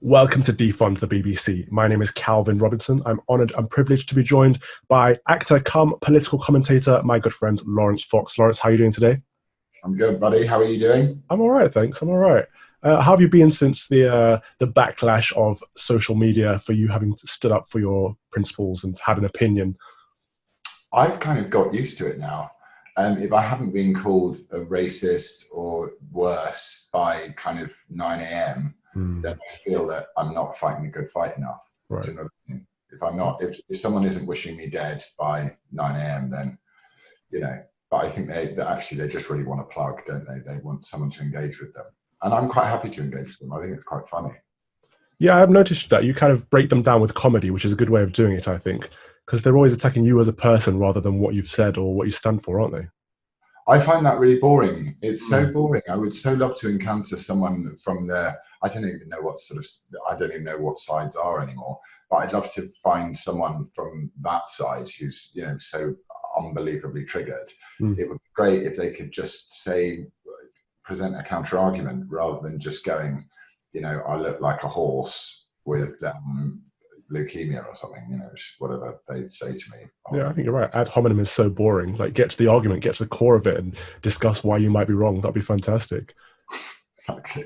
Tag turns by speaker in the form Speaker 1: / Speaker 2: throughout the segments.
Speaker 1: Welcome to Defund the BBC. My name is Calvin Robinson. I'm honoured and privileged to be joined by actor come political commentator, my good friend Laurence Fox. Laurence, how are you doing today?
Speaker 2: I'm good, buddy. How are you doing?
Speaker 1: I'm all right, thanks. I'm all right. How have you been since the backlash of social media for you having stood up for your principles and had an opinion?
Speaker 2: I've kind of got used to it now. If I haven't been called a racist or worse by kind of 9 a.m., then I feel that I'm not fighting a good fight enough.
Speaker 1: Right.
Speaker 2: Do you know what I mean? If I'm not, if someone isn't wishing me dead by 9 a.m., then, you know, but I think they just really want a plug, don't they? They want someone to engage with them. And I'm quite happy to engage with them. I think it's quite funny.
Speaker 1: Yeah, I've noticed that you kind of break them down with comedy, which is a good way of doing it, I think, because they're always attacking you as a person rather than what you've said or what you stand for, aren't they?
Speaker 2: I find that really boring. It's so boring. I would so love to encounter someone from I don't even know I don't even know what sides are anymore, but I'd love to find someone from that side who's, so unbelievably triggered. It would be great if they could just present a counter argument rather than just going, I look like a horse with leukemia or something, whatever they'd say to me.
Speaker 1: Yeah, I think you're right. Ad hominem is so boring. Like, get to the argument, get to the core of it, and discuss why you might be wrong. That'd be fantastic.
Speaker 2: Exactly.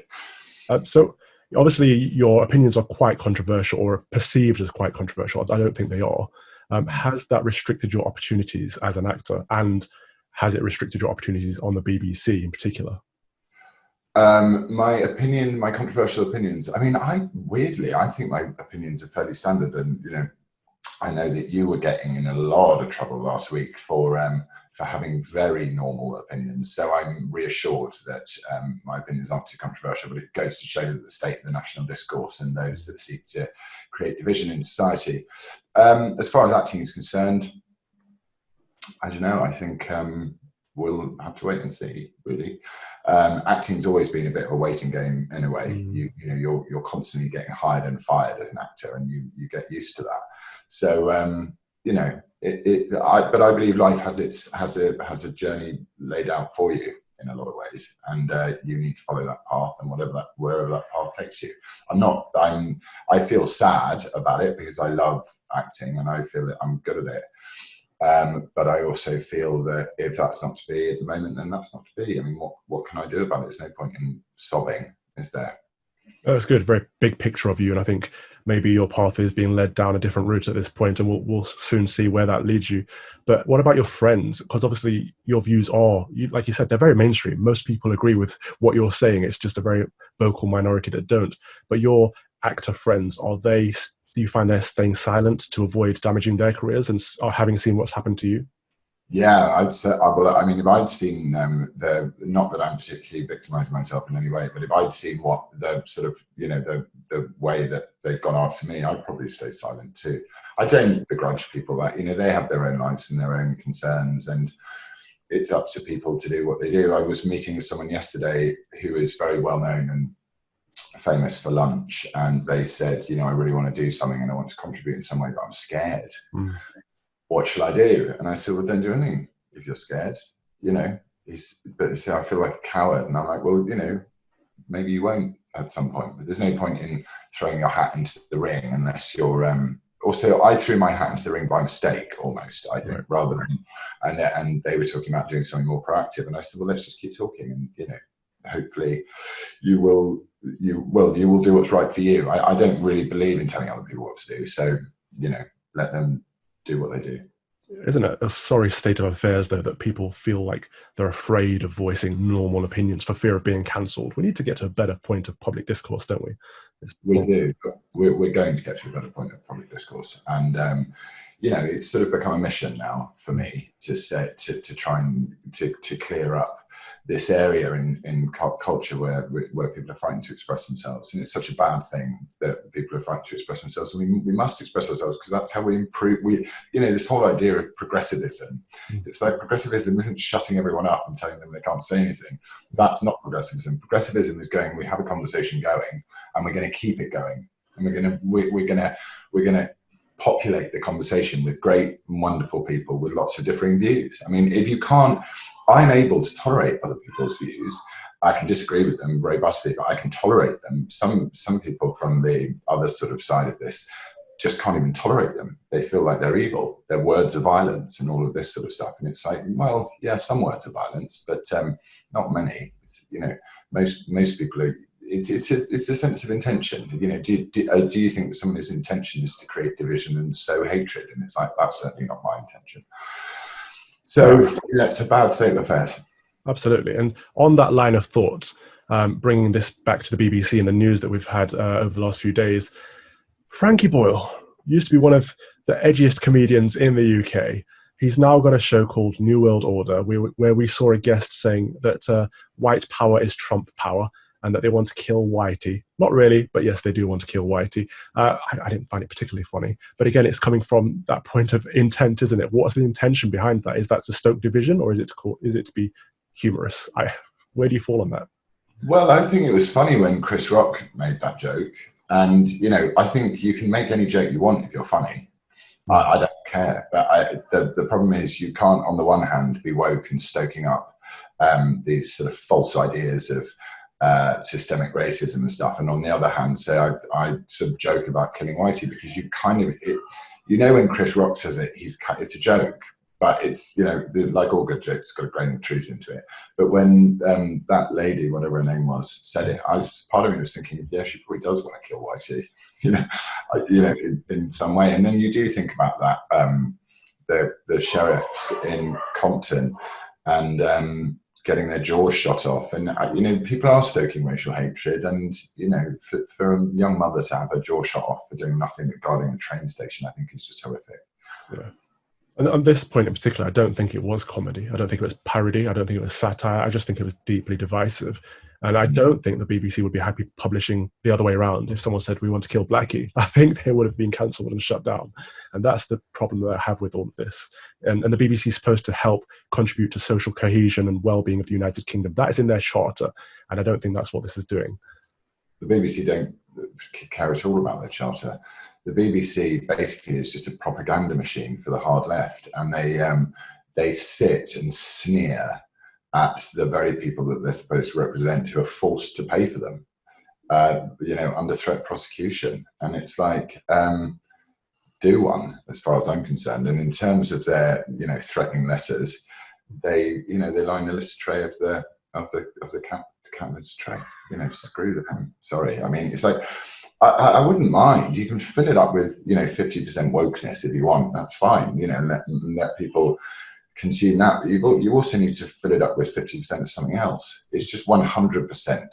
Speaker 1: So, obviously, your opinions are quite controversial or perceived as quite controversial. I don't think they are. Has that restricted your opportunities as an actor, and has it restricted your opportunities on the BBC in particular?
Speaker 2: My controversial opinions. I mean, I think my opinions are fairly standard, and I know that you were getting in a lot of trouble last week for having very normal opinions. So I'm reassured that my opinions aren't too controversial, but it goes to show that the state of the national discourse and those that seek to create division in society. As far as acting is concerned, I don't know. I think we'll have to wait and see, really. Acting's always been a bit of a waiting game in a way. You're constantly getting hired and fired as an actor, and you get used to that. So but I believe life has a journey laid out for you in a lot of ways, and you need to follow that path, and wherever that path takes you. I feel sad about it because I love acting and I feel that I'm good at it. But I also feel that if that's not to be at the moment, then that's not to be. I mean, what can I do about it? There's no point in sobbing, is there?
Speaker 1: That's good. Very big picture of you, and I think maybe your path is being led down a different route at this point, and we'll soon see where that leads you. But what about your friends? Because obviously your views are, like you said, they're very mainstream. Most people agree with what you're saying. It's just a very vocal minority that don't. But your actor friends, do you find they're staying silent to avoid damaging their careers and are having seen what's happened to you?
Speaker 2: Yeah, I'd say. I mean, if I'd seen not that I'm particularly victimising myself in any way, but if I'd seen what the sort of, the way that they've gone after me, I'd probably stay silent too. I don't begrudge people that, they have their own lives and their own concerns, and it's up to people to do what they do. I was meeting with someone yesterday who is very well known and famous for lunch, and they said, I really want to do something and I want to contribute in some way, but I'm scared. What shall I do? And I said, well, don't do anything if you're scared, but they say, I feel like a coward. And I'm like, well, maybe you won't at some point, but there's no point in throwing your hat into the ring unless you're, also I threw my hat into the ring by mistake almost, I think, rather than, and they were talking about doing something more proactive. And I said, well, let's just keep talking, and, hopefully you will do what's right for you. I don't really believe in telling other people what to do. So, let them do what they do.
Speaker 1: Isn't it a sorry state of affairs, though, that people feel like they're afraid of voicing normal opinions for fear of being cancelled? We need to get to a better point of public discourse, don't we?
Speaker 2: We do. But we're going to get to a better point of public discourse. And, it's sort of become a mission now for me to try and to clear up this area in culture where people are frightened to express themselves. And it's such a bad thing that people are frightened to express themselves. I mean, we must express ourselves because that's how we improve. This whole idea of progressivism, it's like progressivism isn't shutting everyone up and telling them they can't say anything. That's not progressivism. Progressivism is going, we have a conversation going and we're going to keep it going. And we're going to populate the conversation with great and wonderful people with lots of differing views. I mean, if you can't, I'm able to tolerate other people's views. I can disagree with them robustly, but I can tolerate them. Some people from the other sort of side of this just can't even tolerate them. They feel like they're evil. They're words of violence and all of this sort of stuff. And it's like, well, yeah, some words of violence, but not many. It's, you know, most people are. It's a sense of intention. You know, do you think that someone's intention is to create division and sow hatred? And it's like, that's certainly not my intention. So yeah, it's a bad state of affairs.
Speaker 1: Absolutely. And on that line of thought, bringing this back to the BBC and the news that we've had over the last few days, Frankie Boyle used to be one of the edgiest comedians in the UK. He's now got a show called New World Order, where we saw a guest saying that white power is Trump power and that they want to kill Whitey. Not really, but yes, they do want to kill Whitey. I didn't find it particularly funny. But again, it's coming from that point of intent, isn't it? What's the intention behind that? Is that to stoke division, or is it to be humorous? Where do you fall on that?
Speaker 2: Well, I think it was funny when Chris Rock made that joke. And, you know, I think you can make any joke you want if you're funny. I don't care. But the problem is you can't, on the one hand, be woke and stoking up these sort of false ideas of systemic racism and stuff, and on the other hand say I sort of joke about killing Whitey, because you kind of you know, when Chris Rock says it, it's a joke, but it's, you know, like all good jokes, it's got a grain of truth into it. But when that lady, whatever her name was, said it, part of me was thinking, yeah, she probably does want to kill Whitey, you know, in some way. And then you do think about that, the sheriffs in Compton and getting their jaws shot off, and you know, people are stoking racial hatred, and you know, for a young mother to have her jaw shot off for doing nothing but guarding a train station, I think is just horrific.
Speaker 1: Yeah. And on this point in particular, I don't think it was comedy. I don't think it was parody. I don't think it was satire. I just think it was deeply divisive. And I don't think the BBC would be happy publishing the other way around. If someone said, we want to kill Blackie, I think they would have been cancelled and shut down. And that's the problem that I have with all of this. And the BBC is supposed to help contribute to social cohesion and well-being of the United Kingdom. That is in their charter. And I don't think that's what this is doing.
Speaker 2: The BBC don't care at all about their charter. The BBC basically is just a propaganda machine for the hard left. And they sit and sneer at the very people that they're supposed to represent, who are forced to pay for them, you know, under threat of prosecution. And it's like, do one, as far as I'm concerned. And in terms of their, you know, threatening letters, they line the litter tray of the cat litter tray. You know, screw them. Sorry. I mean, it's like, I wouldn't mind. You can fill it up with, you know, 50% wokeness if you want. That's fine. You know, let people consume that. But you also need to fill it up with 50% of something else. It's just 100%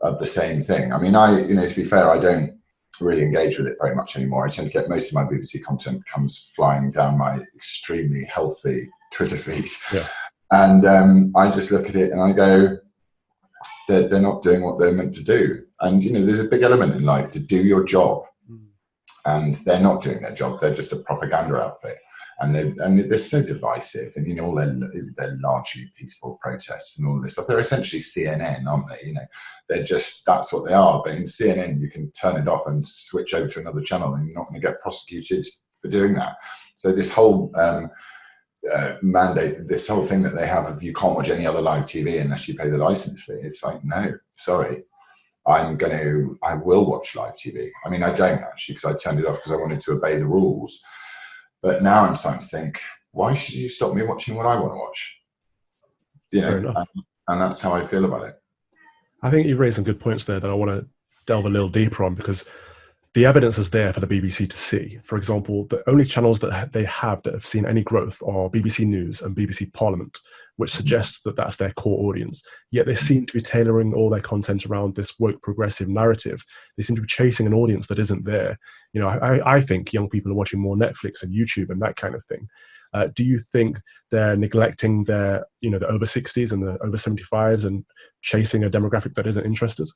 Speaker 2: of the same thing. I mean, you know, to be fair, I don't really engage with it very much anymore. I tend to get most of my BBC content comes flying down my extremely healthy Twitter feed. Yeah. And I just look at it and I go, they're not doing what they're meant to do. And, you know, there's a big element in life to do your job. And they're not doing their job. They're just a propaganda outfit. And they're so divisive, and you know, they're largely peaceful protests and all this stuff. They're essentially CNN, aren't they? You know, that's what they are. But in CNN, you can turn it off and switch over to another channel, and you're not going to get prosecuted for doing that. So this whole mandate, this whole thing that they have of you can't watch any other live TV unless you pay the license fee. It's like, no, sorry. I will watch live TV. I mean, I don't actually, because I turned it off because I wanted to obey the rules. But now I'm starting to think, why should you stop me watching what I want to watch? You know, and that's how I feel about it.
Speaker 1: I think you've raised some good points there that I want to delve a little deeper on, because the evidence is there for the BBC to see. For example, the only channels that they have that have seen any growth are BBC News and BBC Parliament, which suggests that that's their core audience. Yet they seem to be tailoring all their content around this woke progressive narrative. They seem to be chasing an audience that isn't there. You know, I think young people are watching more Netflix and YouTube and that kind of thing. Do you think they're neglecting their, you know, the over 60s and the over 75s and chasing a demographic that isn't interested?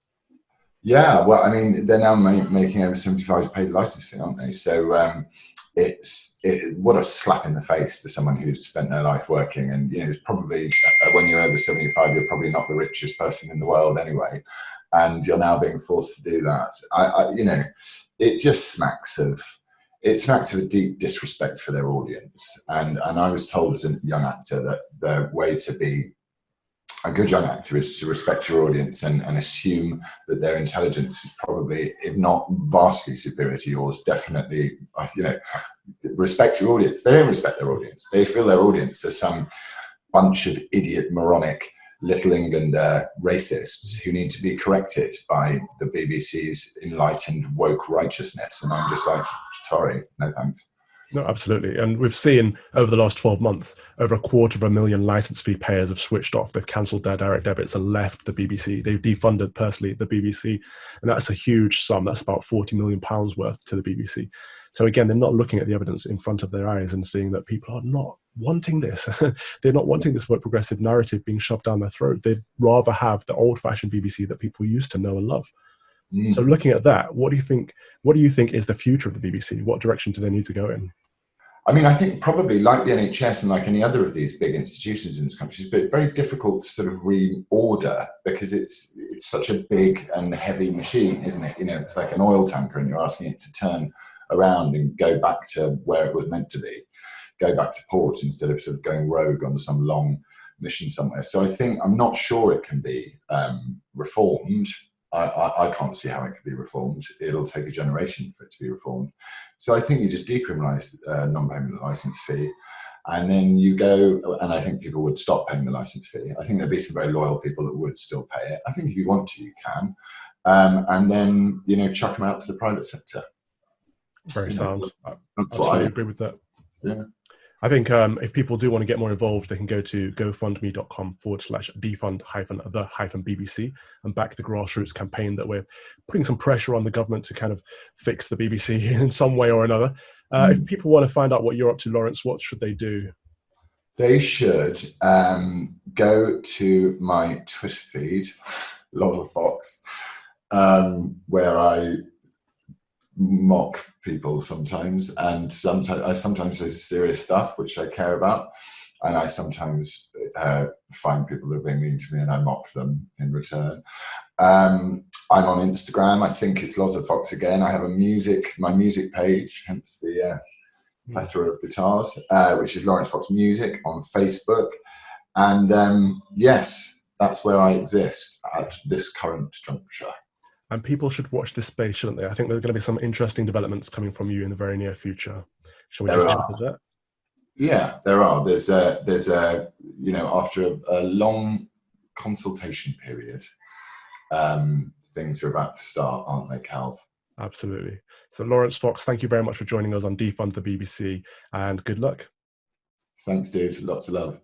Speaker 2: Yeah, well, I mean, they're now making over 75s pay the license fee, aren't they? So what a slap in the face to someone who's spent their life working. And, you know, it's probably, when you're over 75, you're probably not the richest person in the world anyway. And you're now being forced to do that. You know, it just smacks of, it's an act of a deep disrespect for their audience. And I was told as a young actor that the way to be a good young actor is to respect your audience and assume that their intelligence is probably, if not vastly superior to yours, definitely, respect your audience. They don't respect their audience. They feel their audience as some bunch of idiot, moronic, Little England racists who need to be corrected by the BBC's enlightened woke righteousness. And I'm just like, sorry, no thanks.
Speaker 1: No, absolutely. And we've seen over the last 12 months, over 250,000 license fee payers have switched off. They've cancelled their direct debits and left the BBC. They've defunded personally the BBC. And that's a huge sum. That's about £40 million worth to the BBC. So again, they're not looking at the evidence in front of their eyes and seeing that people are not wanting this. They're not wanting this woke progressive narrative being shoved down their throat. They'd rather have the old-fashioned BBC that people used to know and love. So looking at that, what do you think is the future of the BBC? What direction do they need to go in?
Speaker 2: I mean, I think probably like the NHS and like any other of these big institutions in this country, it's very difficult to sort of reorder because it's such a big and heavy machine, isn't it? You know, it's like an oil tanker and you're asking it to turn around and go back to where it was meant to be, go back to port instead of sort of going rogue on some long mission somewhere. So I think, I'm not sure it can be reformed. I can't see how it could be reformed. It'll take a generation for it to be reformed. So I think you just decriminalise non-payment license fee, and then you go, and I think people would stop paying the license fee. I think there'd be some very loyal people that would still pay it. I think if you want to, you can. And then, chuck them out to the private sector.
Speaker 1: Very sound. I absolutely agree with that.
Speaker 2: Yeah.
Speaker 1: I think if people do want to get more involved, they can go to gofundme.com/defund-the-BBC and back the grassroots campaign that we're putting some pressure on the government to kind of fix the BBC in some way or another. If people want to find out what you're up to, Laurence, what should they do?
Speaker 2: They should go to my Twitter feed, Laurence Fox, where I mock people sometimes, and sometimes there's serious stuff which I care about, and I sometimes find people that are being mean to me and I mock them in return. I'm on Instagram. I think it's Laurence Fox again. I have my music page, hence the plethora of guitars, which is Laurence Fox Music on Facebook. And yes, that's where I exist at this current juncture.
Speaker 1: And people should watch this space, shouldn't they? I think there's going to be some interesting developments coming from you in the very near future. Shall we just jump into that?
Speaker 2: Yeah, there are. There's after a long consultation period, things are about to start, aren't they, Calv?
Speaker 1: Absolutely. So Laurence Fox, thank you very much for joining us on Defund the BBC, and good luck.
Speaker 2: Thanks, dude. Lots of love.